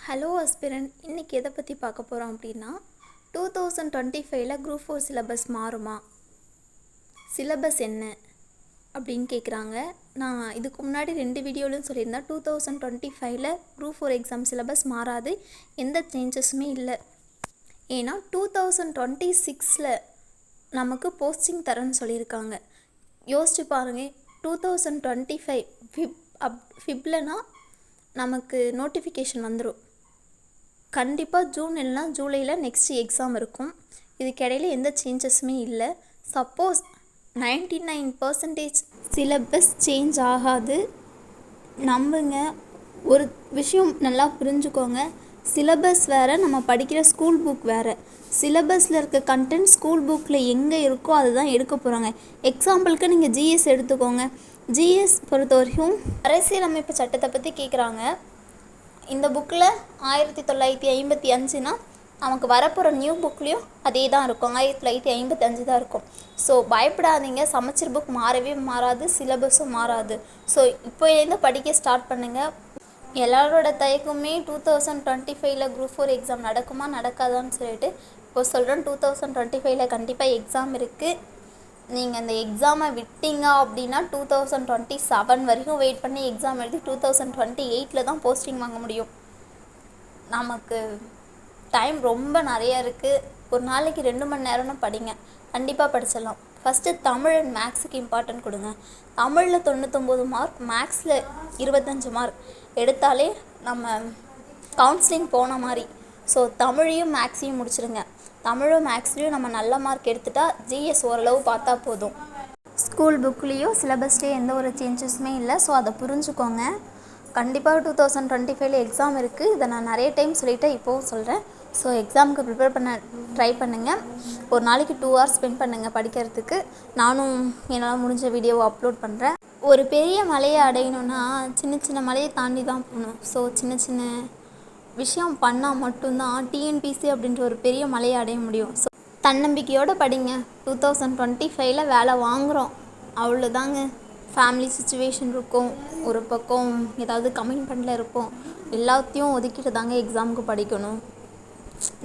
Hello aspirant, இன்றைக்கி எதை பற்றி பார்க்க போகிறோம் அப்படின்னா 2025 குரூப் 4 சிலபஸ் மாறுமா, சிலபஸ் என்ன அப்படின்னு கேட்குறாங்க. நான் இதுக்கு முன்னாடி 2 வீடியோலையும் சொல்லியிருந்தேன். 2025 குரூப் 4 எக்ஸாம் சிலபஸ் மாறாது, எந்த சேஞ்சஸுமே இல்லை. ஏன்னா 2026 நமக்கு போஸ்டிங் தரேன்னு சொல்லியிருக்காங்க. யோசிச்சு பாருங்கள், 2025 ஃபிப்லனா நமக்கு நோட்டிஃபிகேஷன் வந்துடும். கண்டிப்பாக ஜூன் இல்லைனா ஜூலையில் நெக்ஸ்ட் எக்ஸாம் இருக்கும். இதுக்கிடையில் எந்த சேஞ்சஸுமே இல்லை. சப்போஸ் 99% சிலபஸ் சேஞ்ச் ஆகாது. நம்புங்க, ஒரு விஷயம் நல்லா புரிஞ்சுக்கோங்க. சிலபஸ் வேறு, நம்ம படிக்கிற ஸ்கூல் புக் வேறு. சிலபஸில் இருக்க கண்டென்ட் ஸ்கூல் புக்கில் எங்கே இருக்கோ அதுதான் எடுக்க போகிறாங்க. எக்ஸாம்பிளுக்கு நீங்கள் ஜிஎஸ் எடுத்துக்கோங்க. ஜிஎஸ் பொறுத்த வரைக்கும் அரசியலமைப்பு சட்டத்தை பற்றி கேட்குறாங்க. இந்த புக்கில் 1955 நமக்கு வரப்போகிற நியூ புக்லேயும் அதே தான் இருக்கும், 1955 தான் இருக்கும். ஸோ பயப்படாதீங்க, சமச்சீர் புக் மாறவே மாறாது, சிலபஸும் மாறாது. ஸோ இப்போலேருந்து படிக்க ஸ்டார்ட் பண்ணுங்கள். எல்லாரோட தயக்கமே 2025 குரூப் 4 எக்ஸாம் நடக்குமா நடக்காதான்னு சொல்லிட்டு இப்போ சொல்கிறேன். 2025 கண்டிப்பாக எக்ஸாம் இருக்குது. நீங்கள் அந்த எக்ஸாமை விட்டீங்க அப்படின்னா 2027 வரைக்கும் வெயிட் பண்ணி எக்ஸாம் எழுதி 2028 தான் போஸ்டிங் வாங்க முடியும். நமக்கு டைம் ரொம்ப நிறையா இருக்குது. ஒரு நாளைக்கு 2 மணி நேரம்னு படிங்க, கண்டிப்பாக படிச்சிடலாம். ஃபஸ்ட்டு தமிழ் அண்ட் மேக்ஸுக்கு இம்பார்ட்டன்ட் கொடுங்க. தமிழில் 99 மார்க், மேக்ஸில் 25 மார்க் எடுத்தாலே நம்ம கவுன்சிலிங் போன மாதிரி. ஸோ தமிழையும் மேக்ஸையும் முடிச்சிடுங்க. தமிழும் மேக்ஸ்லேயும் நம்ம நல்ல மார்க் எடுத்துட்டா ஜிஎஸ் ஓரளவு பார்த்தா போதும். ஸ்கூல் புக்லேயும் சிலபஸ்லேயும் எந்த ஒரு சேஞ்சஸுமே இல்லை. ஸோ அதை புரிஞ்சுக்கோங்க. கண்டிப்பாக 2025 எக்ஸாம் இருக்குது. இதை நான் நிறைய டைம் சொல்லிவிட்டேன், இப்போவும் சொல்கிறேன். ஸோ எக்ஸாமுக்கு ப்ரிப்பேர் பண்ண ட்ரை பண்ணுங்கள். ஒரு நாளைக்கு 2 hours ஸ்பெண்ட் பண்ணுங்கள் படிக்கிறதுக்கு. நானும் என்னால் முடிஞ்ச வீடியோவை அப்லோட் பண்ணுறேன். ஒரு பெரிய மலையை அடையணுன்னா சின்ன சின்ன மலையை தாண்டி தான் போகணும். ஸோ சின்ன சின்ன விஷயம் பண்ணால் மட்டும்தான் டிஎன்பிசி அப்படின்ற ஒரு பெரிய மலையை அடைய முடியும். ஸோ தன்னம்பிக்கையோடு படிங்க. 2025 வேலை வாங்குகிறோம், அவ்வளோதாங்க. ஃபேமிலி சுச்சுவேஷன் இருக்கும், ஒரு பக்கம் ஏதாவது கமிட்மெண்ட்டில் இருப்போம், எல்லாத்தையும் ஒதுக்கிட்டு தாங்க எக்ஸாமுக்கு படிக்கணும்.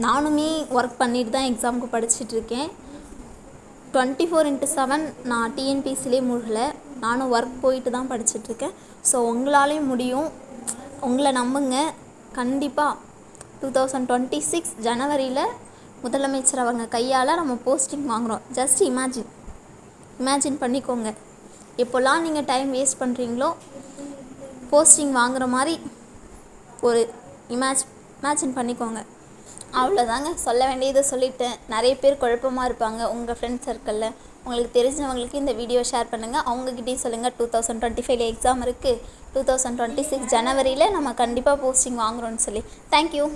நானுமே ஒர்க் பண்ணிட்டு தான் எக்ஸாமுக்கு படிச்சுட்ருக்கேன். 24/7 நான் டிஎன்பிசிலே மூழ்கலை, நானும் ஒர்க் போயிட்டு தான் படிச்சுட்ருக்கேன். ஸோ உங்களாலேயும் முடியும், உங்களை நம்புங்க. கண்டிப்பாக 2026 ஜனவரியில் முதலமைச்சர் அவங்க கையால் நம்ம போஸ்டிங் வாங்குகிறோம். ஜஸ்ட் இமேஜின் பண்ணிக்கோங்க. எப்போல்லாம் நீங்கள் டைம் வேஸ்ட் பண்ணுறீங்களோ போஸ்டிங் வாங்குகிற மாதிரி ஒரு இமேஜின் பண்ணிக்கோங்க. அவ்வளோதாங்க, சொல்ல வேண்டியதை சொல்லிட்டேன். நிறைய பேர் குழப்பமாக இருப்பாங்க உங்கள் ஃப்ரெண்ட்ஸ் சர்க்கிளில். உங்களுக்கு தெரிஞ்சவங்களுக்கு இந்த வீடியோ ஷேர் பண்ணுங்கள். அவங்கக்கிட்டேயும் சொல்லுங்கள் 2025 எக்ஸாம் இருக்குது, 2026 ஜனவரியில் நம்ம கண்டிப்பாக போஸ்டிங் வாங்குகிறோன்னு சொல்லி. தேங்க்யூ.